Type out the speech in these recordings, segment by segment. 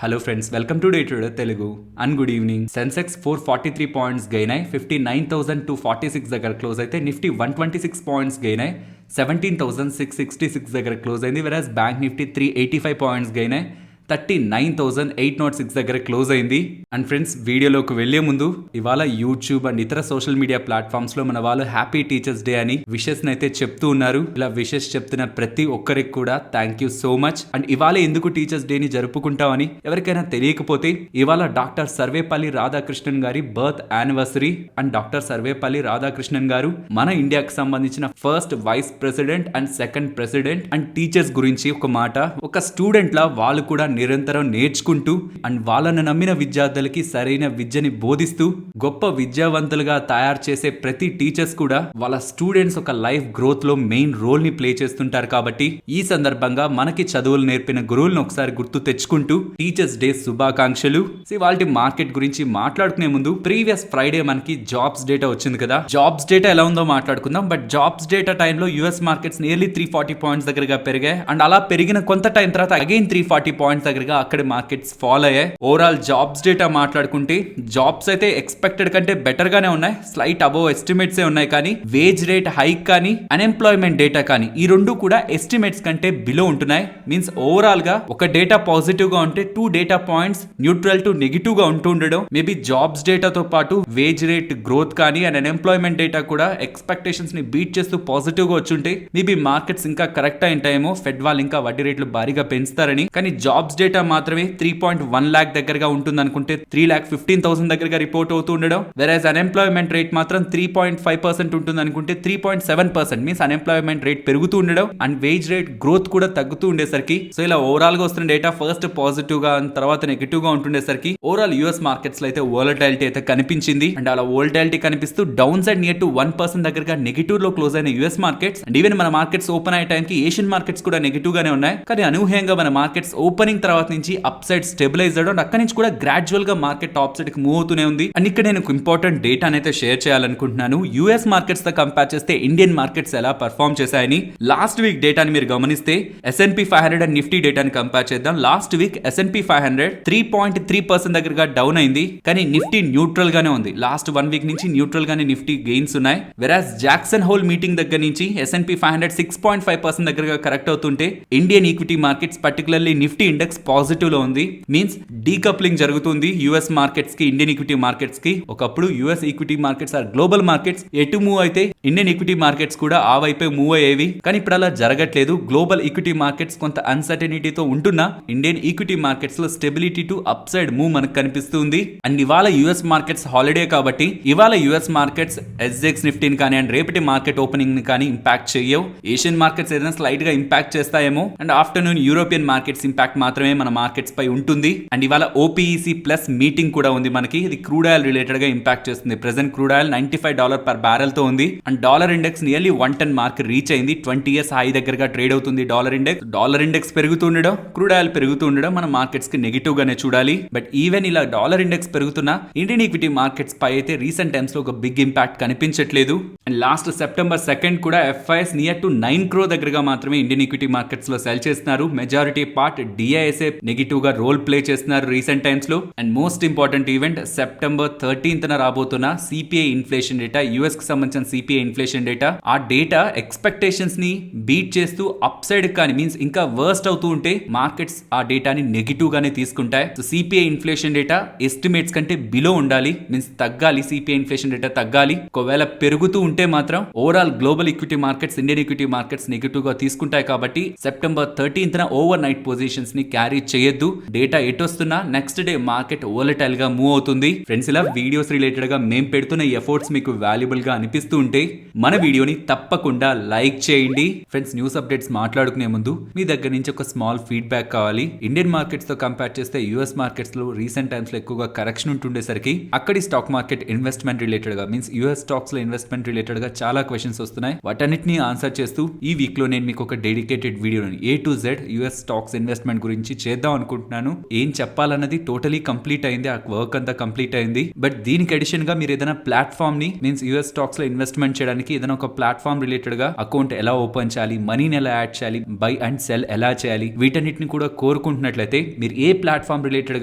Hello friends, welcome to day trader Telugu and good evening. Sensex 443 points gain అయి 59,246 దగ్గర close అయితే Nifty 126 points gain అయి 17,666 దగ్గర క్లోజ్ అయింది. వెరాజ్ బ్యాంక్ నిఫ్టీ 385 పాయింట్స్ గెయిన్ అయి 39,806 దగ్గర క్లోజ్ అయింది. అండ్ ఫ్రెండ్స్, వీడియోలోకి వెళ్లే ముందు ఇవాళ యూట్యూబ్ అండ్ ఇతర సోషల్ మీడియా ప్లాట్ఫామ్స్ లో మన వాళ్ళు హ్యాపీ టీచర్స్ డే అని విషెస్ అయితే చెప్తూ ఉన్నారు. ఇలా విషెస్ చెప్తున్న ప్రతి ఒక్కరికి కూడా thank you so much. And ఇవాళ ఎందుకు టీచర్స్ డే ని జరుపుకుంటామని ఎవరికైనా తెలియకపోతే, ఇవాళ డాక్టర్ సర్వేపల్లి రాధాకృష్ణన్ గారి birth anniversary. And doctor Sarvepalli Radhakrishnan గారు మన ఇండియాకి సంబంధించిన first vice president and second president. And teachers గురించి ఒక మాట, ఒక స్టూడెంట్ లా వాళ్ళు కూడా నిరంతరం నేర్చుకుంటూ అండ్ వాళ్ళని నమ్మిన విద్యార్థులకి సరైన విద్యని బోధిస్తూ గొప్ప విద్యావంతులుగా తయారు చేసే ప్రతి టీచర్స్ కూడా వాళ్ళ స్టూడెంట్స్ ఒక లైఫ్ గ్రోత్ లో మెయిన్ రోల్ ని ప్లే చేస్తుంటారు. కాబట్టి ఈ సందర్భంగా మనకి చదువులు నేర్పిన గురువులను ఒకసారి గుర్తు తెచ్చుకుంటూ టీచర్స్ డే శుభాకాంక్షలు. వాళ్ళ మార్కెట్ గురించి మాట్లాడుకునే ముందు, ప్రీవియస్ ఫ్రైడే మనకి జాబ్స్ డేటా వచ్చింది కదా. జాబ్స్ డేటా ఎలా ఉందో మాట్లాడుకుందాం. బట్ జాబ్స్ డేటా టైంలో యుఎస్ మార్కెట్స్ నియర్లీ 340 పాయింట్స్ దగ్గరగా పెరిగాయి. అండ్ అలా పెరిగిన కొంత టైం తర్వాత అగైన్ 340 పాయింట్స్ దగ్గరగా అక్కడ మార్కెట్స్ ఫాల్ అయ్యాయి. ఓవరాల్ జాబ్స్ డేటా మాట్లాడుకుంటే జాబ్స్ అయితే ఎక్స్పెక్టెడ్ కంటే బెటర్ గానే ఉన్నాయి. స్లైట్ అబోవ్ ఎస్టిమేట్స్ ఉన్నాయి. కానీ వేజ్ రేట్ హైక్ కానీ అన్ఎంప్లాయ్మెంట్ డేటా కానీ ఈ రెండు కూడా ఎస్టిమేట్స్ కంటే బిలో ఉంటున్నాయి. మీన్స్ ఓవరాల్ గా ఒక డేటా పాజిటివ్ గా ఉంటే 2 data points neutral to negative గా ఉంటూ ఉండడం. మేబీ జాబ్స్ డేటాతో పాటు వేజ్ రేట్ గ్రోత్ కానీ అండ్ అన్ఎంప్లాయ్మెంట్ డేటా కూడా ఎక్స్పెక్టేషన్స్ ని బీట్ చేస్తూ పాజిటివ్ గా వచ్చుంటే మేబీ మార్కెట్స్ ఇంకా కరెక్ట్ అయింటాయేమో. ఫెడ్ వాళ్ళు ఇంకా వడ్డీ రేట్లు భారీగా పెంచుతారని. కానీ జాబ్స్ డేటా మాత్రమే 3.1 లాక్ దగ్గరగా ఉంటుంది అనుకుంటే 3,15,000 దగ్గరగా రిపోర్ట్ అవుతూ ఉండడం. వెరాజ్ అన్ఎంప్లాయ్మెంట్ రేట్ మాత్రం 3.5% ఉంటుంది అనుకుంటే 3.7%. మీన్స్ అన్ఎంప్లాయ్మెంట్ రేట్ పెరుగుతూ ఉండడం అండ్ వేజ్ రేట్ గ్రోత్ కూడా తగ్గుతూ ఉండేసరికి, సో ఇలా ఓవరాల్ గా వస్తున్న డేటా ఫస్ట్ పాజిటివ్ గా తర్వాత నెగిటివ్ గా ఉంటుండేసరికి ఓవరాల్ యూఎస్ మార్కెట్స్ లో అయితే వోలటాలిటీ అయితే కనిపించింది. అండ్ అలా వోలటాలిటీ కనిపిస్తూ డౌన్ సైడ్ నియర్ టు 1% దగ్గరగా నెగిటివ్ లో క్లోజ్ అయిన యూఎస్ మార్కెట్స్. అండ్ ఈవెన్ మన మార్కెట్స్ ఓపెన్ అయ్యే టైంకి ఏషియన్ మార్కెట్స్ కూడా నెగిటివ్ గానే ఉన్నాయి. కానీ అనూహ్యంగా మన మార్కెట్స్ ఓపెనింగ్ తర్వాత నుంచి అప్ సైడ్ స్టెబిలైజ్ అవడం, అక్కడి నుంచి కూడా గ్రాడ్యువల్ గా మార్కెట్ టాప్ సైడ్ కి మూవ్ అవుతూనే ఉంది. అండ్ ఇక్కడ నేను ఇంపార్టెంట్ డేటా అయితే షేర్ చేయాలనుకుంటున్నాను. యూఎస్ మార్కెట్స్ తో కంపేర్ చేస్తే ఇండియన్ మార్కెట్స్ ఎలా పర్ఫార్మ్ చేశాయని. లాస్ట్ వీక్ డేటాని మీరు గమనిస్తే S&P 500 అండ్ నిఫ్టీ డేటాని కంపేర్ చేద్దాం. లాస్ట్ వీక్ S&P 500 3.3% దగ్గరగా డౌన్ అయింది. కానీ నిఫ్టీ న్యూట్రల్ గానే ఉంది. లాస్ట్ 1 వీక్ నుంచి న్యూట్రల్ గానే నిఫ్టీ గెయిన్స్ ఉన్నాయి. వెరాజ్ జాక్సన్ హోల్ మీటింగ్ దగ్గర నుంచి S&P 500 6.5% దగ్గరగా కరెక్ట్ అవుతుంటే Indian equity markets particularly Nifty index positive లో ఉంది. మీన్స్ డీకప్లింగ్ జరుగుతుంది యుఎస్ మార్కెట్స్ కి ఇండియన్ ఈక్విటీ మార్కెట్స్ కి. ఒకప్పుడు US equity markets or global markets ఎటు మూవ్ అయితే ఇండియన్ ఈక్విటీ మార్కెట్స్ కూడా ఆ వైపే మూవ్ అయ్యేవి. కానీ ఇప్పుడు అలా జరగట్లేదు. గ్లోబల్ ఈక్విటీ మార్కెట్స్ కొంత అన్సర్టనిటీతో ఉంటున్నా ఇండియన్ ఈక్విటీ మార్కెట్స్ లో stability to up side move మనకు కనిపిస్తుంది. అండ్ ఇవాళ యుఎస్ మార్కెట్స్ హాలిడే కాబట్టి ఇవాళ యుఎస్ మార్కెట్స్ ఎస్జెక్స్ నిఫ్టీని కానీ అండ్ రేపటి మార్కెట్ ఓపెనింగ్ ని కానీ ఇంపాక్ట్ చేయవు. ఏషియన్ మార్కెట్స్ ఏదైనా స్లైట్ గా ఇంపాక్ట్ చేస్తాయేమో. And afternoon European markets impact మాత్రమే మన మార్కెట్స్ పై ఉంటుంది. అండ్ ఇవాళ OPEC ప్లస్ మీటింగ్ కూడా ఉంది మనకి. ఇది క్రూడ్ ఆయిల్ రిలేటెడ్ గా ఇంపాక్ట్ చేస్తుంది. Present crude oil $95 per barrel తో ఉంది. And dollar index nearly 110 mark reach అయింది. 20 ఇయర్స్ హై దగ్గరగా ట్రేడ్ అవుతుంది డాలర్ ఇండెక్స్ పెరుగుతూ ఉండడం, క్రూడ్ ఆయిల్ పెరుగుతూ ఉండడం మన మార్కెట్స్ కి నెగిటివ్ గానే చూడాలి. బట్ ఈవెన్ ఇలా డాలర్ ఇండెక్స్ పెరుగుతున్నా ఇండియన్ ఈక్విటీ మార్కెట్స్ పై అయితే రీసెంట్ టైమ్స్ లో ఒక బిగ్ ఇంపాక్ట్ కనిపించట్లేదు. అండ్ లాస్ట్ September 2 కూడా FIS నియర్ టు 9 crore దగ్గరగా మాత్రమే ఇండియన్ ఈక్విటీ మార్కెట్స్ లో సెల్ చేస్తున్నారు. మెజారిటీ పార్ట్ DISA నెగిటివ్ గా రోల్ ప్లే చేస్తున్నారు రీసెంట్ టైమ్స్ లో. And most important event September 13th రాబోతున్న CPI ఇన్ఫ్లేషన్ డేటా, యుఎస్ కి సంబంధించిన CPI ఇన్ఫ్లేషన్ డేటా. ఆ డేటా ఎక్స్పెక్టేషన్స్ ని బీట్ చేస్తూ అప్ సైడ్ కానీ మీన్స్ ఇంకా వర్స్ట్ అవుతూ ఉంటే మార్కెట్స్ ఆ డేటాని నెగిటివ్ గానే తీసుకుంటాయి. So CPI inflation data estimates కంటే బిలో ఉండాలి. మీన్స్ తగ్గాలి. CPI ఇన్ఫ్లేషన్ డేటా తగ్గాలి. ఒకవేళ పెరుగుతూ ఉంటే మాత్రం overall global equity markets, Indian equity markets negative గా తీసుకుంటాయి. కాబట్టి September 13th overnight positions ని క్యారీ చేయొద్దు. డేటా ఎటొస్తున్నా నెక్స్ట్ డే మార్కెట్ వోలటైల్ గా మూవ్ అవుతుంది. ఫ్రెండ్స్, ఇలా వీడియోస్ రిలేటెడ్ గా మేము పెడుతున్న ఎఫర్ట్స్ మీకు వాల్యుబుల్ గా అనిపిస్తూ ఉంటే మన వీడియోని తప్పకుండా లైక్ చేయండి. ఫ్రెండ్స్, న్యూస్ అప్డేట్స్ మాట్లాడుకునే ముందు మీ దగ్గర నుంచి ఒక స్మాల్ ఫీడ్బ్యాక్ కావాలి. ఇండియన్ మార్కెట్స్ తో కంపేర్ చేస్తే యుఎస్ మార్కెట్స్ లో రీసెంట్ టైమ్స్ లో ఎక్కువగా కరెక్షన్ ఉంటుండేసరికి అక్కడి స్టాక్ మార్కెట్ ఇన్వెస్ట్మెంట్ రిలేటెడ్ గా మీన్స్ యుఎస్ స్టాక్స్ లో ఇన్వెస్ట్మెంట్ రిలేటెడ్ గా చాలా క్వశ్చన్స్ వస్తున్నాయి. వాటన్నిటిని ఆన్సర్ చేస్తూ ఈ వీక్ లో నేను మీకు ఒక డెడికేటెడ్ వీడియోని A to Z US stocks investment గురించి గురించి చేద్దాం అనుకుంటున్నాను. ఏం చెప్పాలన్నది టోటలీ కంప్లీట్ అయింది, ఆ వర్క్ అంతా కంప్లీట్ అయింది. బట్ దీనికి అడిషన్ గా మీరు ఏదైనా ప్లాట్ఫామ్ ని మీన్స్ యూఎస్ స్టాక్స్ లో ఇన్వెస్ట్మెంట్ చేయడానికి ఏదైనా ఒక ప్లాట్ఫామ్ రిలేటెడ్ గా అకౌంట్ ఎలా ఓపెన్ చేయాలి, మనీని ఎలా యాడ్ చేయాలి, బై అండ్ సెల్ ఎలా చేయాలి, వీటన్నిటిని కూడా కోరుకుంటున్నట్లయితే మీరు ఏ ప్లాట్ఫామ్ రిలేటెడ్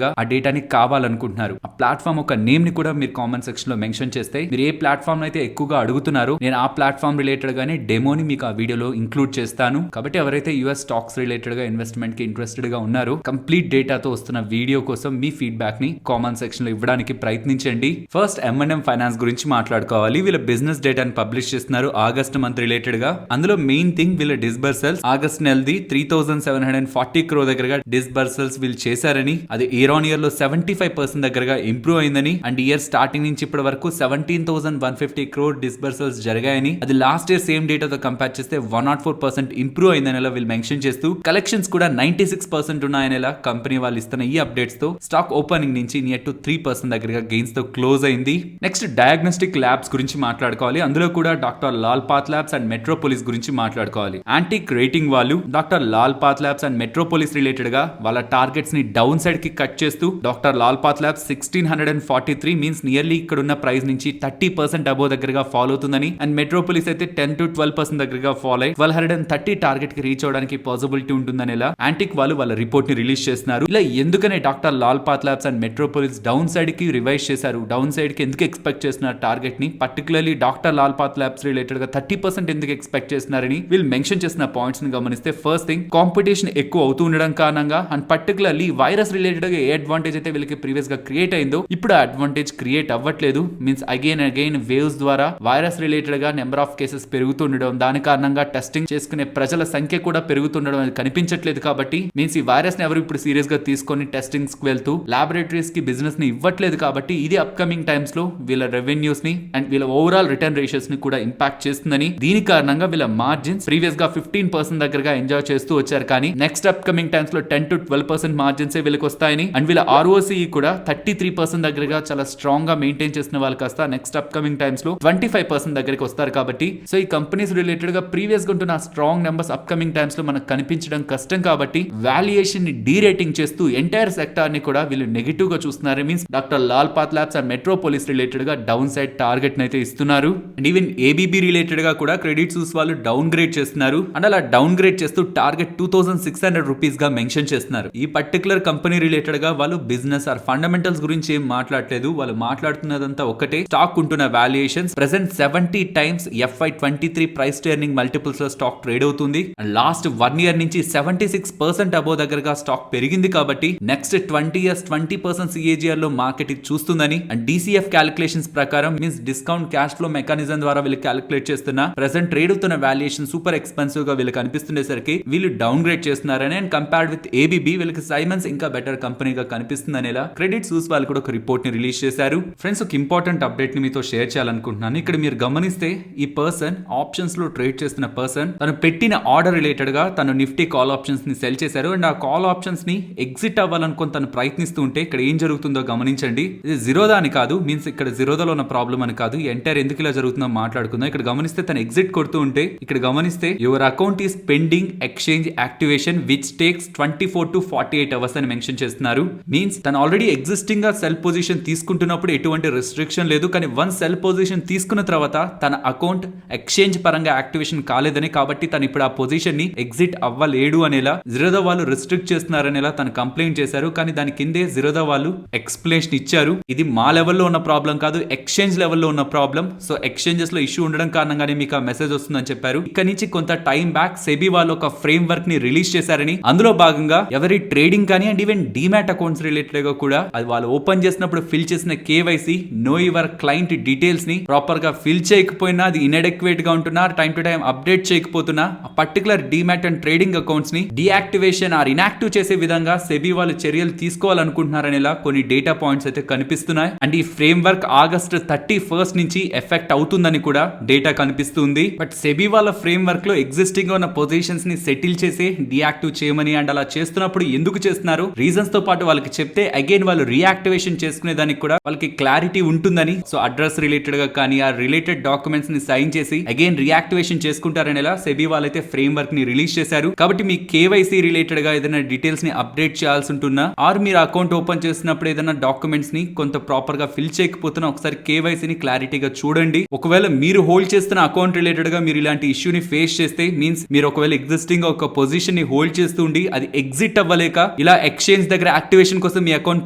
గా ఆ డేటాని కావాలనుకుంటున్నారు, ఆ ప్లాట్ఫామ్ ఒక నేమ్ ని కూడా మీరు కామెంట్ సెక్షన్ లో మెన్షన్ చేస్తే మీరు ఏ ప్లాట్ఫామ్ అయితే ఎక్కువగా అడుగుతున్నారో నేను ఆ ప్లాట్ఫామ్ రిలేటెడ్ గానే డెమోని మీకు ఆ వీడియోలో ఇంక్లూడ్ చేస్తాను. కాబట్టి ఎవరైతే యూఎస్ స్టాక్స్ రిలేటెడ్ గా ఇన్వెస్ట్మెంట్ కి ఇంట్రెస్టెడ్ గా ఉన్నారో కంప్లీట్ డేటాతో వస్తున్న వీడియో కోసం మీ ఫీడ్బ్యాక్ ని కామెంట్ సెక్షన్ లో ఇవ్వడానికి ప్రయత్నించండి. ఫస్ట్ M&M ఫైనాన్స్ గురించి మాట్లాడుకోవాలి. వీళ్ళ బిజినెస్ డేటాని పబ్లిష్ చేస్తున్నారు ఆగస్ట్ మంత్ రిలేటెడ్ గా. అందులో మెయిన్ థింగ్ వీళ్ళ డిస్బర్సల్స్ ఆగస్ట్ నెలది 3740 crore దగ్గరగా డిస్బర్సల్స్ వీళ్ళు చేశారని, అది ఇయర్ ఆన్ ఇయర్ లో 75% దగ్గరగా ఇంప్రూవ్ అయిందని, అండ్ ఇయర్ స్టార్టింగ్ నుంచి ఇప్పటి వరకు 17,150 crore డిస్బర్సల్స్ జరిగాయని, అది లాస్ట్ ఇయర్ సేమ్ డేటాతో కంపేర్ చేస్తే 104% ఇంప్రూవ్ అయిందని వీళ్ళు మెన్షన్ చేస్తూ కలెక్షన్స్ కూడా 96% ఉన్నాయని కంపెనీ వాళ్ళు ఇస్తున్న ఈ అప్డేట్స్ తో స్టాక్ ఓపెనింగ్ నుంచి నియర్ టు 3% దగ్గరగా గెయిన్స్ తో క్లోజ్ అయింది. నెక్స్ట్ డయాగ్నోస్టిక్ ల్యాబ్స్ గురించి మాట్లాడుకోవాలి. అందులో కూడా doctor Lal path labs and Metropolis గురించి మాట్లాడుకోవాలి. యాంటిక్ రేటింగ్ వాళ్ళు doctor Lal path labs and Metropolis related గా వాళ్ళ టార్గెట్స్ ని డౌన్ సైడ్ కి కట్ చేస్తూ doctor Lal path labs 1643 means nearly ఇక్కడ ఉన్న ప్రైస్ నుంచి 30% అబోవ్ దగ్గరగా ఫాలో అవుతుందని, అండ్ మెట్రోపోలిస్ అయితే 10 to 12% దగ్గరగా ఫాలో అయ్యి 1230 టార్గెట్ కి రీచ్ అవడానికి పాసిబిలిటీ ఉంటుందని యాంటిక్ వాళ్ళు వాళ్ళ రిపోర్ట్ ని రిలీజ్ చేస్తున్నారు. ఇలా ఎందుకనే doctor Lal path labs and Metropolis downside కి రివైజ్ చేశారు, డౌన్ సైడ్ కి ఎందుకు ఎక్స్పెక్ట్ చేస్తున్నారు టార్గెట్ ని, particularly doctor Lal path labs related గా 30% ఎందుకు ఎక్స్పెక్ట్ చేస్తున్నారని వీళ్ళు మెన్షన్ చేసిన పాయింట్స్ ని గమనిస్తే, ఫస్ట్ థింగ్ కాంపిటీషన్ ఎక్కువ అవుతూ ఉండడం కారణంగా, అండ్ పర్టికులర్లీ వైరస్ రిలేటెడ్ గా ఏ అడ్వాంటేజ్ అయితే వీళ్ళకి ప్రీవియస్ గా క్రియేట్ అయిందో ఇప్పుడు ఆ అడ్వాంటేజ్ క్రియేట్ అవ్వట్లేదు. మీన్స్ అగైన్ వేవ్స్ ద్వారా వైరస్ రిలేటెడ్ గా నెంబర్ ఆఫ్ కేసెస్ పెరుగుతుండడం, దాని కారణంగా టెస్టింగ్ చేసుకునే ప్రజల సంఖ్య కూడా పెరుగుతుండడం అది కనిపించట్లేదు. కాబట్టి మీన్స్ ఈ వైరస్ ని ఎవరు ఇప్పుడు సీరియస్ గా తీసుకొని టెస్టింగ్స్ కి వెళ్తూ లాబొరేటరీస్ కి బిజినెస్ ని ఇవ్వట్లేదు. కాబట్టి ఇది అప్కమింగ్ టైమ్స్ లో వీళ్ళ రెవెన్యూస్ ని అండ్ వీళ్ళ ఓవరాల్ రిటర్న్ రేషియోస్ ని కూడా ఇంపాక్ట్ చేస్తుందని, దీని కారణంగా వీళ్ళ మార్జిన్స్ ప్రీవియస్ గా 15% దగ్గరగా ఎంజాయ్ చేస్తూ వచ్చారు. కానీ నెక్స్ట్ అప్కమింగ్ టైమ్స్ లో 10 to 12% మార్జిన్స్ వీళ్ళకి వస్తాయని, అండ్ వీళ్ళ ROCE కూడా 33% దగ్గరగా చాలా స్ట్రాంగ్ గా మెయింటైన్ చేసిన వాళ్ళు కాస్త నెక్స్ట్ అప్కమింగ్ టైమ్స్ లో 25% దగ్గరికి వస్తారు. కాబట్టి సో ఈ కంపెనీస్ రిలేటెడ్ గా ప్రీవియస్ గా ఉంటున్న స్ట్రాంగ్ నెంబర్స్ అప్కమింగ్ టైమ్స్ లో మనకు కనిపించడం కష్టం. కాబట్టి వాల్యుయేషన్ ని డీరేటింగ్ చేస్తూ ఎంటైర్ సెక్టార్ ని కూడా వీళ్ళు నెగిటివ్ గా చూస్తున్నారు. Means doctor Lal path labs and Metropolis related గా డౌన్ సైడ్ టార్గెట్ అయితే ఇస్తున్నారు. అండ్ ఈవెన్ ABB రిలేటెడ్ గా కూడా క్రెడిట్ సూస్ వాళ్ళు డౌన్ గ్రేడ్ చేస్తున్నారు. అండ్ అలా డౌన్ గ్రేడ్ చేస్తూ టార్గెట్ 2600 రూపీస్ గా మెన్షన్ చేస్తున్నారు. ఈ పర్టికులర్ కంపెనీ రిలేటెడ్ గా వాళ్ళు బిజినెస్ ఆర్ ఫండమెంటల్స్ గురించి ఏం మాట్లాడలేదు. వాళ్ళు మాట్లాడుతున్నదంతా ఒకటే, స్టాక్ ఉంటున్న valuations present 70 times FY23 price to earning multiples లో స్టాక్ ట్రేడ్ అవుతుంది. అండ్ లాస్ట్ 1 year నుంచి 76% అబోవ్ దగ్గరగా స్టాక్ పెరిగింది. కాబట్టి నెక్స్ట్ 20 years 20% CAGR లో మార్కెట్ ఇది చూస్తుందని, అండ్ DCF క్యాలిక్యులేషన్స్ ప్రకారం means discount cash flow mechanism ద్వారా వీళ్ళు క్యాలిక్యులేట్ చేస్తున్న ప్రెసెంట్ ట్రేడ్ అవుతున్న వాల్యుయేషన్ సూపర్ ఎక్స్పెన్సివ్ గా వీళ్ళు కనిపిస్తుండేసరికి వీళ్ళు డౌన్ గ్రేడ్ చేస్తున్నారని, అండ్ కంపేర్డ్ విత్ ABB వీళ్ళకి సైమన్స్ ఇంకా బెటర్ కంపెనీగా కనిపిస్తుందనేలా క్రెడిట్ సూస్ వాళ్ళు కూడా ఒక రిపోర్ట్ ని రిలీజ్ చేశారు. ఫ్రెండ్స్, ఒక ఇంపార్టెంట్ అప్డేట్ ని మీతో షేర్ చేయాలనుకుంటున్నాను. ఇక్కడ మీరు గమనిస్తే ఈ పర్సన్ ఆప్షన్స్ లో ట్రేడ్ చేస్తున్న పర్సన్ తను పెట్టిన ఆర్డర్ రిలేటెడ్ గా తను నిఫ్టీ కాల్ ఆప్షన్స్ ని సెల్ చేశారు. అండ్ ఆ కాల్ ఆప్షన్స్ ని ఎగ్జిట్ అవ్వాలనుకుని తను ప్రయత్నిస్తూ ఉంటే ఇక్కడ ఏం జరుగుతుందో గమనించండి. ఇది జిరోదా అని కాదు, మీన్స్ ఇక్కడ జిరోదాలో ఉన్న ప్రాబ్లం అని కాదు, ఎంటైర్ ఎందుకు ఇలా జరుగుతుందో మాట్లాడుకుందాం. ఇక్కడ గమనిస్తే తను ఎగ్జిట్ కొడుతూ ఉంటే ఇక్కడ గమనిస్తే your account is pending exchange activation which takes 24 to 48 hours అని మెన్షన్ చేస్తున్నారు. మీన్స్ తను ఆల్రెడీ ఎగ్జిస్టింగ్ గా సెల్ పొజిషన్ తీసుకుంటున్నప్పుడు ఎటువంటి రెస్ట్రిక్షన్ లేదు. కానీ వన్ సెల్ పొజిషన్ తీసుకున్న తర్వాత తన అకౌంట్ ఎక్స్చేంజ్ పరంగా యాక్టివేషన్ కాలేదని, కాబట్టి తను ఇప్పుడు ఆ పొజిషన్ ని ఎగ్జిట్ అవ్వలేడు అనేలా జిరోదా వాళ్ళు రిస్ట్రిక్ట్ చేస్తున్నారనేలా తను కంప్లైంట్ చేశారు. కానీ దాని కిందే జిరోదా వాళ్ళు ఎక్స్ప్లెనేషన్ ఇచ్చారు, ఇది మా లెవెల్లో ఉన్న ప్రాబ్లం కాదు, ఎక్స్చేంజ్ లెవెల్లో ఉన్న ప్రాబ్లం. సో ఎక్స్చేంజెస్ లో ఇష్యూ ఉండడం కారణంగానే మీకు ఆ మెసేజ్ వస్తుందని చెప్పారు. ఇక్కడ నుంచి కొంత టైం బ్యాక్ సెబీ వాళ్ళు ఒక ఫ్రేమ్ వర్క్ ని రిలీజ్ చేశారని, అందులో భాగంగా ఎవరి ట్రేడింగ్ కానీ and even demat accounts related గా కూడా అది వాళ్ళు ఓపెన్ చేసినప్పుడు ఫిల్ చేసిన KYC know your client details ని ప్రాపర్ గా ఫిల్ చేయకపోయినా, అది ఇన్అడెక్వేట్ గా ఉంటున్నా, టైం టు టైం అప్డేట్ చేయకపోతున్నా, ఆ particular demat and trading accounts ని డీయాక్టివేషన్ ఆర్ ఇన్యాక్టివ్ చేసే విధంగా సెబీ వాళ్ళు చర్యలు తీసుకోవాలనుకుంటున్నారనేలా కొన్ని డేటా పాయింట్స్ అయితే కనిపిస్తున్నాయి. అండ్ ఈ ఫ్రేమ్ వర్క్ ఆగస్ట్ 31st నుంచి ఎఫెక్ట్ అవుతుందని కూడా డేటా కనిపిస్తుంది. బట్ సెబీ వాళ్ళ ఫ్రేమ్ వర్క్ లో ఎగ్జిస్టింగ్ గా ఉన్న పొజిషన్స్ ని సెటిల్ చేసి డీయాక్టివ్ చేయమని, అండ్ అలా చేస్తున్నప్పుడు ఎందుకు చేస్తున్నారు రీజన్స్ తో పాటు వాళ్ళకి చెప్తే అగైన్ వాళ్ళు రీయాక్టివేషన్ చేసుకునే దానికి కూడా వాళ్ళకి క్లారిటీ ఉంటుందని, సో అడ్రస్ రిలేటెడ్ గా కానీ ఆ రిలేటెడ్ డాక్యుమెంట్స్ ని సైన్ చేసి అగైన్ రీయాక్టివేషన్ చేసుకుంటారనేలా సెబీ వాళ్ళైతే ఫ్రేమ్ వర్క్ ని రిలీజ్ చేశారు. కాబట్టి మీ KYC రిలేటెడ్ గా ఏదైనా ఏదైనా డీటెయిల్స్ ని అప్డేట్ చేయాల్సి ఉంటున్నా ఆర్ మీరు అకౌంట్ ఓపెన్ చేసినప్పుడు ఏదైనా డాక్యుమెంట్స్ ని కొంత ప్రాపర్ గా ఫిల్ చేయకపోతున్నా ఒకసారి కేవైసీని క్లారిటీగా చూడండి. ఒకవేళ మీరు హోల్డ్ చేస్తున్న అకౌంట్ రిలేటెడ్ గా మీరు ఇలాంటి ఇష్యూని ఫేస్ చేస్తే మీన్స్ మీరు ఒకవేళ ఎగ్జిస్టింగ్ ఒక పొజిషన్ ని హోల్డ్ చేస్తూ ఉండి అది ఎగ్జిట్ అవ్వలేక ఇలా ఎక్స్చేంజ్ దగ్గర యాక్టివేషన్ కోసం మీ అకౌంట్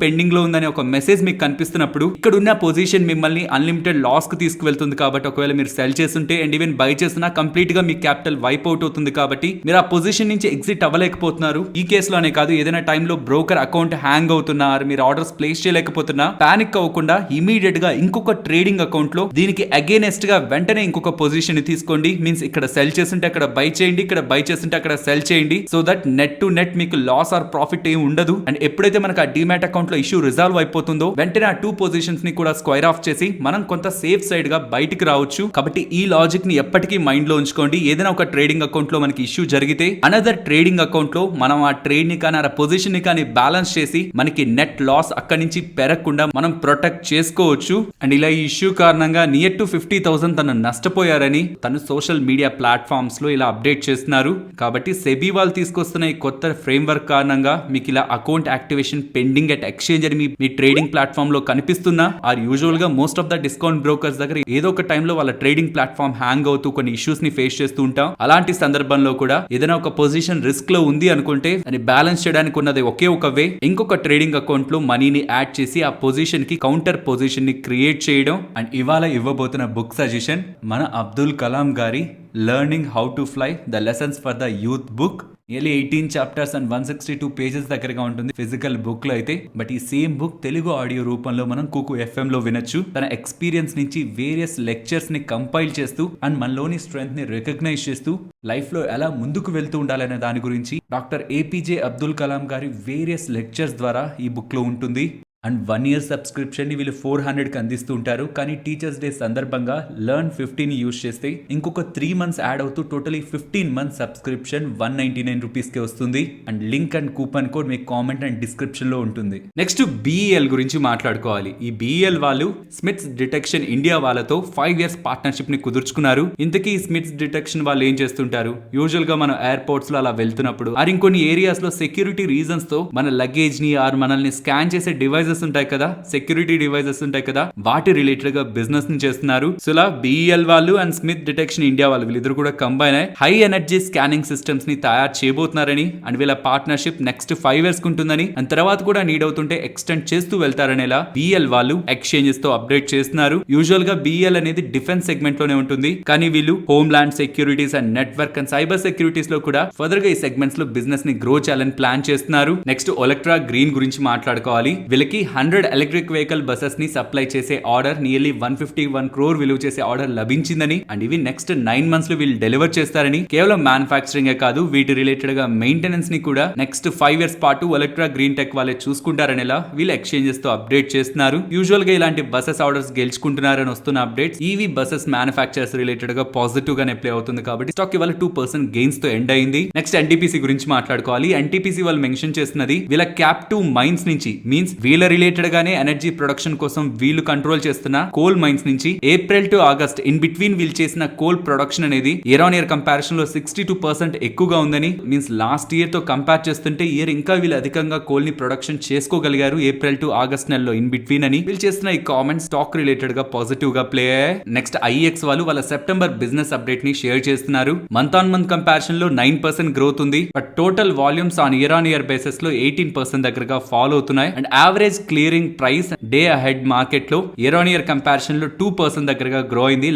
పెండింగ్ లో ఉందని ఒక మెసేజ్ మీకు కనిపిస్తున్నప్పుడు ఇక్కడ ఉన్న పొజిషన్ మిమ్మల్ని అన్లిమిటెడ్ లాస్ కు తీసుకువెళ్తుంది. కాబట్టి ఒకవేళ మీరు సెల్ చేస్తుంటే అండ్ ఈవెన్ బై చేస్తున్నా కంప్లీట్ గా మీ క్యాపిటల్ వైప్ అవుట్ అవుతుంది. కాబట్టి మీరు ఆ పొజిషన్ నుంచి ఎగ్జిట్ అవ్వలేకపోతున్నారు. ఈ కేసులోనే కాదు ఏదైనా టైంలో బ్రోకర్ అకౌంట్ హ్యాంగ్ అవుతున్నా మీరు ఆర్డర్స్ ప్లేస్ చేయలేకపోతున్నా పానిక్ అవ్వకుండా ఇమీడియట్ గా ఇంకొక ట్రేడింగ్ అకౌంట్ లో దీనికి అగేనెస్ట్ గా వెంటనే ఇంకొక పొజిషన్ తీసుకోండి. మీన్స్ ఇక్కడ సెల్ చేస్తుంటే అక్కడ బై చేయండి, ఇక్కడ బై చేస్తుంటే అక్కడ సెల్ చేయండి. So that net to net మీకు లాస్ ఆర్ ప్రాఫిట్ ఏం ఉండదు. అండ్ ఎప్పుడైతే మనకు ఆ డిమాట్ అకౌంట్ లో ఇష్యూ రిజాల్వ్ అయిపోతుందో వెంటనే ఆ 2 పొజిషన్స్ ని కూడా స్క్వేర్ ఆఫ్ చేసి మనం కొంత సేఫ్ సైడ్ గా బయటికి రావచ్చు. కాబట్టి ఈ లాజిక్ ని ఎప్పటికీ మైండ్ లో ఉంచుకోండి. ఏదైనా ఒక ట్రేడింగ్ అకౌంట్ లో మనకి ఇష్యూ జరిగితే అనదర్ ట్రేడింగ్ అకౌంట్ లో మనం ఆ ట్రేడ్ ని కానీ ఆ పొజిషన్ ని కానీ బ్యాలెన్స్ చేసి మనకి నెట్ లాస్ అక్కడి నుంచి పెరగకుండా మనం ప్రొటెక్ట్ చేసుకోవచ్చు. అండ్ ఇలా ఈ ఇష్యూ కారణంగా నియర్ టు 50,000 తను నష్టపోయారని తను సోషల్ మీడియా ప్లాట్ఫామ్స్ లో ఇలా అప్డేట్ చేస్తున్నారు. కాబట్టి సెబీ వాళ్ళు తీసుకొస్తున్న ఈ కొత్త ఫ్రేమ్ వర్క్ కారణంగా మీకు ఇలా account activation pending at exchange అని మీ ట్రేడింగ్ ప్లాట్ఫామ్ లో కనిపిస్తున్నా ఆర్ యూజువల్ గా most of the discount brokers దగ్గర ఏదో ఒక టైంలో వాళ్ళ ట్రేడింగ్ ప్లాట్ఫామ్ హ్యాంగ్ అవుతూ కొన్ని ఇష్యూస్ ని ఫేస్ చేస్తూ ఉంటాం. అలాంటి సందర్భంలో కూడా ఏదైనా ఒక పొజిషన్ రిస్క్ లో ఉంది అనుకుంటే అని బ్యాలెన్స్ చేయడానికి ఉన్నది ఒకే ఒక వే ఇంకొక ట్రేడింగ్ అకౌంట్ లో మనీని యాడ్ చేసి ఆ పొజిషన్ కి కౌంటర్ పొజిషన్ ని క్రియేట్ చేయడం. అండ్ ఇవాళ ఇవ్వబోతున్న బుక్ సజెషన్ మన అబ్దుల్ కలాం గారి learning how to fly the lessons for the youth book. Nearly 18 chapters and 162 pages దగ్గరగా ఉంటుంది ఫిజికల్ బుక్ లో అయితే. బట్ ఈ సేమ్ బుక్ తెలుగు ఆడియో రూపంలో మనం కుకు FM లో వినొచ్చు. తన ఎక్స్పీరియన్స్ నుంచి వేరియస్ లెక్చర్స్ ని కంపైల్ చేస్తూ అండ్ మనలోని స్ట్రెంగ్త్ ని రికగ్నైజ్ చేస్తూ లైఫ్ లో ఎలా ముందుకు వెళ్తూ ఉండాలనే దాని గురించి డాక్టర్ APJ అబ్దుల్ కలాం గారి వేరియస్ లెక్చర్స్ ద్వారా ఈ బుక్ లో ఉంటుంది. అండ్ 1 year సబ్స్క్రిప్షన్ ని వీళ్ళు 400కి అందిస్తూ ఉంటారు. కానీ టీచర్స్ డే సందర్భంగా లెర్న్ 50 యూజ్ చేస్తే ఇంకొక 3 months యాడ్ అవుతూ టోటలీ 15 months సబ్స్క్రిప్షన్ 199 రూపీస్కి వస్తుంది. And link and coupon code మీకు కామెంట్ అండ్ డిస్క్రిప్షన్ లో ఉంటుంది. నెక్స్ట్ BEL గురించి మాట్లాడుకోవాలి. ఈ BEL వాళ్ళు స్మిత్స్ డిటెక్షన్ ఇండియా వాళ్ళతో 5 years పార్ట్నర్షిప్ ని కుదుర్చుకున్నారు. ఇంతకీ స్మిత్స్ డిటెక్షన్ వాళ్ళు ఏం చేస్తుంటారు? యూజువల్ గా మనం ఎయిర్పోర్ట్స్ లో అలా వెళ్తున్నప్పుడు ఆర్ ఇంకొన్ని ఏరియాస్ లో సెక్యూరిటీ రీజన్స్ తో మన లగేజ్ ని ఆర్ మనల్ని స్కాన్ చేసే డివైజెస్ ఉంటాయి కదా, సెక్యూరిటీ డివైజెస్ ఉంటాయి కదా, వాటి రిలేటెడ్ గా బిజినెస్ ని చేస్తున్నారు. సో ఇలా BEL వాళ్ళు అండ్ స్మిత్ డిటెక్షన్ ఇండియా వాళ్ళు వీళ్ళిద్దరు కూడా కంబైన్ అయ్యి హై ఎనర్జీ స్కానింగ్ సిస్టమ్స్ ని తయారు చేయబోతున్నారని అండ్ వీళ్ళ పార్ట్నర్షిప్ నెక్స్ట్ 5 years ఉంటుందని అండ్ తర్వాత కూడా నీడ్ అవుతుంటే ఎక్స్టెండ్ చేస్తూ వెళ్తారని ఇలా BEL వాళ్ళు ఎక్స్చేంజెస్ తో అప్డేట్ చేస్తున్నారు. యూజువల్ గా BEL అనేది డిఫెన్స్ సెగ్మెంట్ లోనే ఉంటుంది. కానీ వీళ్ళు home land securities and network and cyber securities లో కూడా ఫర్దర్ గా ఈ సెగ్మెంట్స్ లో బిజినెస్ ని గ్రో చేయాలని ప్లాన్ చేస్తున్నారు. నెక్స్ట్ ఎలక్ట్రా గ్రీన్ గురించి మాట్లాడుకోవాలి. వీళ్ళకి 100 ఎలక్ట్రిక్ వెహికల్ బసెస్ ని సప్లై చేసే ఆర్డర్ నియర్లీ 151 crore విలువ చేసే ఆర్డర్ లభించిందని అండ్ ఇవి నెక్స్ట్ 9 months లో వీళ్ళు డెలివర్ చేస్తారని కేవలం మ్యానుఫాక్చరింగ్ కాదు వీటి రిలేటెడ్ గా మెయింటెనెన్స్ ని కూడా నెక్స్ట్ 5 years పాటు ఎలక్ట్రా గ్రీన్ టెక్ వాళ్ళే చూసుకుంటారనేలా వీళ్ళు ఎక్స్చేంజెస్ తో అప్డేట్ చేస్తున్నారు. యూజువల్ గా ఇలాంటి బసెస్ ఆర్డర్స్ గెలుచుకుంటున్నారని వస్తున్న updates EV buses manufacturers related గా పాజిటివ్ గానే ప్లే అవుతుంది. కాబట్టి స్టాక్ ఇవాళ 2% గెయిన్స్ తో ఎండ్ అయింది. నెక్స్ట్ NTPC గురించి మాట్లాడుకోవాలి. NTPC వాళ్ళు మెన్షన్ చేస్తున్నది వీళ్ళ CAP2 మైన్స్ నుంచి మీన్స్ వీళ్ళ రిలేటెడ్ గానే ఎనర్జీ ప్రొడక్షన్ కోసం వీళ్ళు కంట్రోల్ చేస్తున్న కోల్ మైన్స్ నుంచి April to August in between వీళ్ళు చేసిన కోల్ ప్రొడక్షన్ అనేది ఇయర్ ఆన్ ఇయర్ కంపారిజన్ లో 62% ఎక్కువగా ఉందని మీన్స్ లాస్ట్ ఇయర్ తో కంపేర్ చేస్తుంటే ఇయర్ ఇంకా వీళ్ళు అధికంగా కోల్ ని ప్రొడక్షన్ చేసుకోగలిగారు ఏప్రిల్ టు ఆగస్ట్ నెలలో ఇన్ బిట్వీన్ అని వీళ్ళు చేస్తున్న ఈ కామెంట్స్ స్టాక్ రిలేటెడ్ గా పాజిటివ్ గా ప్లే అయ్యాయి. నెక్స్ట్ IEX వాళ్ళు వాళ్ళ సెప్టెంబర్ బిజినెస్ అప్డేట్ ని షేర్ చేస్తున్నారు. మంత్ ఆన్ మంత్ కంపారిజన్ లో 9% గ్రోత్ ఉంది. But total volumes on year basis లో 18% దగ్గరగా ఫాలో అవుతున్నాయి. And average clearing price day ahead market లో ఇయర్ ఆన్ ఇయర్ కంపారిజన్ లో 2% దగ్గరగా గ్రో అయింది.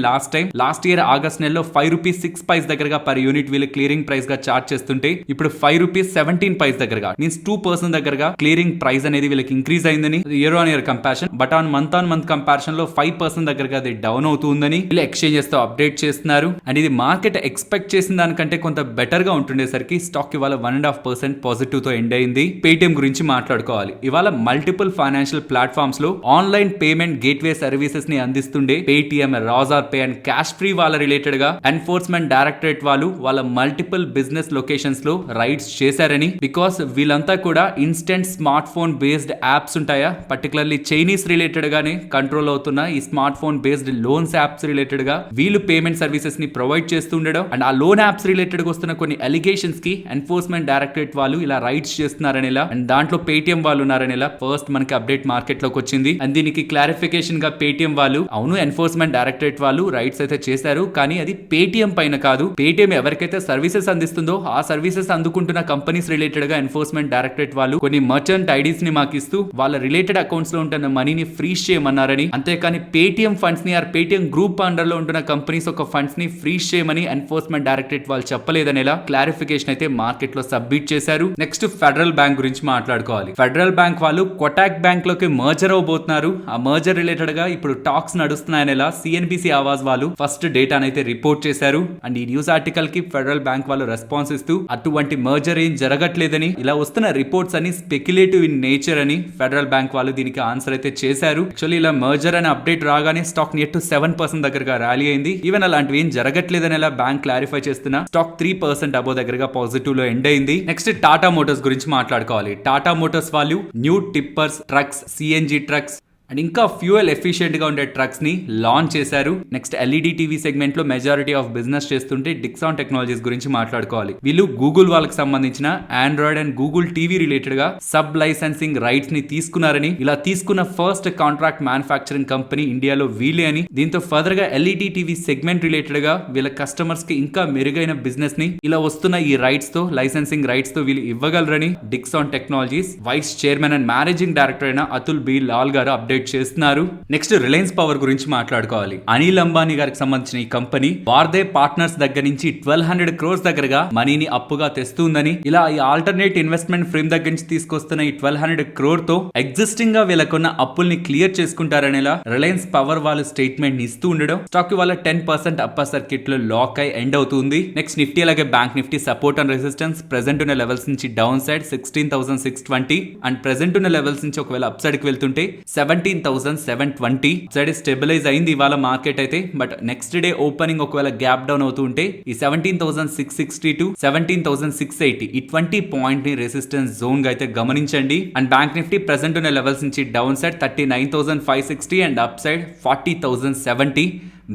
లాస్ట్ ఇయర్ ఆగస్ట్ నెలలో ₹5.06 దగ్గరగా పర్ యూనిట్ వీళ్ళు క్లియరింగ్ ప్రైస్ గా చార్జ్ చేస్తుంటే ఇప్పుడు ₹5.17 దగ్గరగా మీన్స్ 2% దగ్గరగా క్లియరింగ్ ప్రైస్ అనేది వీళ్ళకి ఇంక్రీజ్ అయిందని year on year comparison. But on month comparison లో 5% దగ్గరగా అది డౌన్ అవుతుందని వీళ్ళు ఎక్స్చేంజెస్ తో అప్డేట్ చేస్తున్నారు. అండ్ ఇది మార్కెట్ ఎక్స్పెక్ట్ చేసిన దానికంటే కొంత బెటర్ గా ఉంటుండేసరికి స్టాక్ ఇవాళ 1.5% పాజిటివ్ తో ఎండ్ అయింది. పేటిఎం గురించి మాట్లాడుకోవాలి. ఇవాళ మల్టిపుల్ మల్టిపుల్ ఫైనాన్షియల్ ప్లాట్ఫామ్స్ లో ఆన్లైన్ పేమెంట్ గేట్వే సర్వీసెస్ ని అందిస్తుండే Paytm, Razorpay and Cashfree వాళ్ళ రిలేటెడ్ గా ఎన్ఫోర్స్మెంట్ డైరెక్టరేట్ వాళ్ళు వాళ్ళ మల్టిపుల్ బిజినెస్ లొకేషన్స్ లో రైడ్స్ చేశారని, బికాస్ వీళ్ళంతా కూడా instant smart phone based apps ఉంటాయా, పర్టికులర్లీ చైనీస్ రిలేటెడ్ గానే కంట్రోల్ అవుతున్న ఈ smart phone based loans apps related గా వీళ్ళు పేమెంట్ సర్వీసెస్ ని ప్రొవైడ్ చేస్తుండడం అండ్ ఆ లోన్ యాప్స్ రిలేటెడ్ గా వస్తున్న కొన్ని అలిగేషన్స్ కి ఎన్ఫోర్స్మెంట్ డైరెక్టరేట్ వాళ్ళు ఇలా రైడ్స్ చేస్తున్నారని అండ్ దాంట్లో పేటిఎం వాళ్ళు ఉన్నారని ఫస్ట్ మనకి అప్డేట్ మార్కెట్ లోకి వచ్చింది. అండ్ దీనికి క్లారిఫికేషన్ గా పేటిఎం వాళ్ళు అవును ఎన్ఫోర్స్మెంట్ డైరెక్టరేట్ వాళ్ళు రైట్స్ అయితే చేశారు, కానీ అది పేటిఎం పైన కాదు. పేటిఎం ఎవరికైతే సర్వీసెస్ అందిస్తుందో ఆ సర్వీసెస్ అందుకుంటున్న కంపెనీస్ రిలేటెడ్ గా ఎన్ఫోర్స్మెంట్ డైరెక్టరేట్ వాళ్ళు కొన్ని మర్చెంట్ ఐడీస్ ని మాకు ఇస్తూ వాళ్ళ రిలేటెడ్ అకౌంట్స్ లో ఉంటున్న మనీని ఫ్రీజ్ చేయమన్నారని, అంతేకాని పేటిఎం ఫండ్స్ ని ఆర్ పేటిఎం గ్రూప్ అండర్ లో ఉంటున్న కంపెనీస్ ఒక ఫండ్స్ ని ఫ్రీజ్ చేయమని ఎన్ఫోర్స్మెంట్ డైరెక్టరేట్ వాళ్ళు చెప్పలేదనేలా క్లారిఫికేషన్ అయితే మార్కెట్ లో సబ్మిట్ చేశారు. నెక్స్ట్ ఫెడరల్ బ్యాంక్ గురించి మాట్లాడుకోవాలి. ఫెడరల్ బ్యాంక్ వాళ్ళు కొటాక్ బ్యాంక్ లోకి మర్జర్ అవబోతున్నారు. ఆ మర్జర్ రిలేటెడ్ గా ఇప్పుడు టాక్స్ నడుస్తున్నాయనేలా సిఎన్బిసి ఆవాజ్ వాళ్ళు ఫస్ట్ డేటాను అయితే రిపోర్ట్ చేశారు. అండ్ ఈ న్యూస్ ఆర్టికల్ కి ఫెడరల్ బ్యాంక్ వాళ్ళు రెస్పాన్స్ ఇస్తూ అటువంటి మర్జర్ ఏం జరగట్లేదని, ఇలా వస్తున్న రిపోర్ట్స్ అని స్పెక్యులేటివ్ ఇన్ నేచర్ అని ఫెడరల్ బ్యాంక్ వాళ్ళు దీనికి ఆన్సర్ అయితే చేశారు. యాక్చువల్లీ ఇలా మర్జర్ అనే అప్డేట్ రాగానే స్టాక్ నియర్ టు 7% దగ్గరగా ర్యాలీ అయింది. ఈవెన్ అలాంటివి ఏం జరగట్లేదని ఇలా బ్యాంక్ క్లారిఫై చేస్తున్నా స్టాక్ 3% అబో దగ్గరగా పాజిటివ్ లో ఎండ్ అయింది. నెక్స్ట్ టాటా మోటార్స్ గురించి మాట్లాడుకోవాలి. టాటా మోటార్స్ వాళ్ళు new tippers, trucks, CNG trucks and ఇంకా ఫ్యూయల్ ఎఫిషియెంట్ గా ఉండే ట్రక్స్ ని లాంచ్ చేశారు. నెక్స్ట్ ఎల్ఈడి టీవీ సెగ్మెంట్ లో మెజారిటీ ఆఫ్ బిజినెస్ చేస్తుంటే డిక్సాన్ టెక్నాలజీస్ గురించి మాట్లాడుకోవాలి. వీళ్ళు గూగుల్ వాళ్ళకి సంబంధించిన Android and Google TV related గా సబ్ లైసెన్సింగ్ రైట్స్ ని తీసుకున్నారని, ఇలా తీసుకున్న ఫస్ట్ కాంట్రాక్ట్ మ్యానుఫ్యాక్చరింగ్ కంపెనీ ఇండియాలో వీళ్ళే అని, దీంతో ఫర్దర్ గా ఎల్ఈడి టీవీ సెగ్మెంట్ రిలేటెడ్ గా వీళ్ళ కస్టమర్స్ కి ఇంకా మెరుగైన బిజినెస్ ని ఇలా వస్తున్న ఈ రైట్స్ తో, లైసెన్సింగ్ రైట్స్ తో వీళ్ళు ఇవ్వగలరని Dixon technologies vice chairman and managing director అయిన అతుల్ బి లాల్ గారు అప్డేట్ చేస్తున్నారు. నెక్స్ట్ రిలయన్స్ పవర్ గురించి మాట్లాడుకోవాలి. అనిల్ అంబానీ గారికి సంబంధించిన ఈ కంపెనీ వార్దే పార్ట్నర్స్ దగ్గర నుంచి 1200 crores దగ్గరగా మనీని అప్పుగా తెస్తుందని, ఇలా ఈ ఆల్టర్నేట్ ఇన్వెస్ట్మెంట్ ఫ్రేమ్ దగ్గర నుంచి తీసుకొస్తున్న ఈ 1200 crore తో ఎగ్జిస్టింగ్ గా వీళ్ళకున్న అప్పుల్ని క్లియర్ చేసుకుంటారనేలా రిలయన్స్ పవర్ వాళ్ళు స్టేట్మెంట్ ఇస్తూ ఉండడం స్టాక్ వాళ్ళ 10% అప్పర్ సర్క్యూట్ లో లాక్ అయి ఎండ్ అవుతుంది. నెక్స్ట్ నిఫ్టీ అలాగే bank Nifty support and resistance present ఉన్న లెవెల్స్ నుంచి డౌన్ సైడ్ 16,620 అండ్ ప్రెసెంట్ ఉన్న లెవెల్స్ నుంచి ఒకవేళ అప్ సైడ్ కి వెళ్తుంటే 17,720 సైడ్ స్టెబిలైజ్ అయింది ఇవాళ మార్కెట్ అయితే. బట్ నెక్స్ట్ డే ఓపెనింగ్ ఒకవేళ గ్యాప్ డౌన్ అవుతూ ఉంటే ఈ 17,660 టు 17,680 ఈ 20 పాయింట్ ని రెసిస్టెన్స్ జోన్ గా అయితే గమనించండి. అండ్ బ్యాంక్ నిఫ్టీ ప్రెసెంట్ ఉన్న లెవెల్స్ నుంచి down side 39,560 and up side 40,070.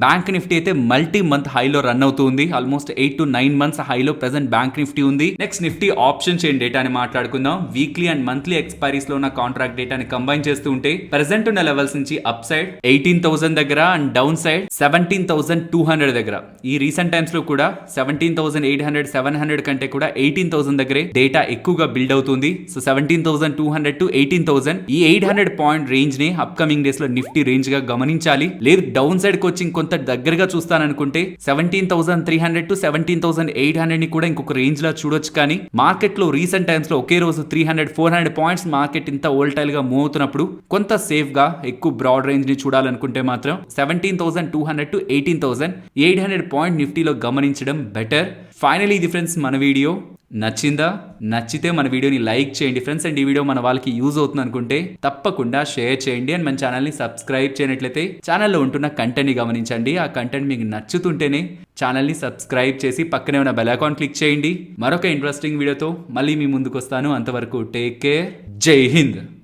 Bank Nifty అయితే మల్టీ మంత్ హైలో రన్ అవుతుంది. ఆల్మోస్ట్ 8 to 9 months హైలో ప్రెసెంట్ బ్యాంక్ నిఫ్టీ ఉంది. నెక్స్ట్ నిఫ్టీ ఆప్షన్ చైన్ డేటాని మాట్లాడుకుందాం. వీక్లీ అండ్ మంత్లీ ఎక్స్పైరీస్ లో ఉన్న కాంట్రాక్ట్ డేటాని కంబైన్ చేస్తూ ఉంటే ప్రెసెంట్ ఉన్న లెవెల్స్ నుంచి అప్ సైడ్ 18,000 దగ్గర అండ్ డౌన్ సైడ్ 17,200 దగ్గర. ఈ రీసెంట్ టైమ్స్ లో కూడా 17,800, 700 కంటే కూడా 18,000 దగ్గరే డేటా ఎక్కువగా బిల్డ్ అవుతుంది. సో 17,200 to 18,000 ఈ 800 పాయింట్ రేంజ్ ని అప్కమింగ్ డేస్ లో నిఫ్టీ రేంజ్ గా గమనించాలి. లేదు డౌన్ సైడ్ కోచింగ్ కొంత దగ్గరగా చూస్తాననుకుంటే 17,300 to 17,800 ని కూడా ఇంకొక రేంజ్ లా చూడొచ్చు. కానీ మార్కెట్ లో రీసెంట్ టైమ్స్ లో ఒకే రోజు 300, 400 పాయింట్స్ మార్కెట్ ఇంత వోల్టైల్ గా మూవ్ అవుతున్నప్పుడు కొంత సేఫ్ గా ఎక్కువ బ్రాడ్ రేంజ్ ని చూడాలనుకుంటే మాత్రం 17,200 to 18,800 పాయింట్ నిఫ్టీలో గమనించడం బెటర్. ఫైనలీ ఇది ఫ్రెండ్స్ మన వీడియో నచ్చిందా? నచ్చితే మన వీడియోని లైక్ చేయండి ఫ్రెండ్స్. అండ్ ఈ వీడియో మన వాళ్ళకి యూజ్ అవుతుంది అనుకుంటే తప్పకుండా షేర్ చేయండి. అండ్ మన ఛానల్ని సబ్స్క్రైబ్ చేయనట్లయితే ఛానల్లో ఉంటున్న కంటెంట్ని గమనించండి. ఆ కంటెంట్ మీకు నచ్చుతుంటేనే ఛానల్ని సబ్స్క్రైబ్ చేసి పక్కనే ఉన్న బెల్ ఐకాన్ క్లిక్ చేయండి. మరొక ఇంట్రెస్టింగ్ వీడియోతో మళ్ళీ మీ ముందుకు వస్తాను. అంతవరకు టేక్ కేర్. జై హింద్.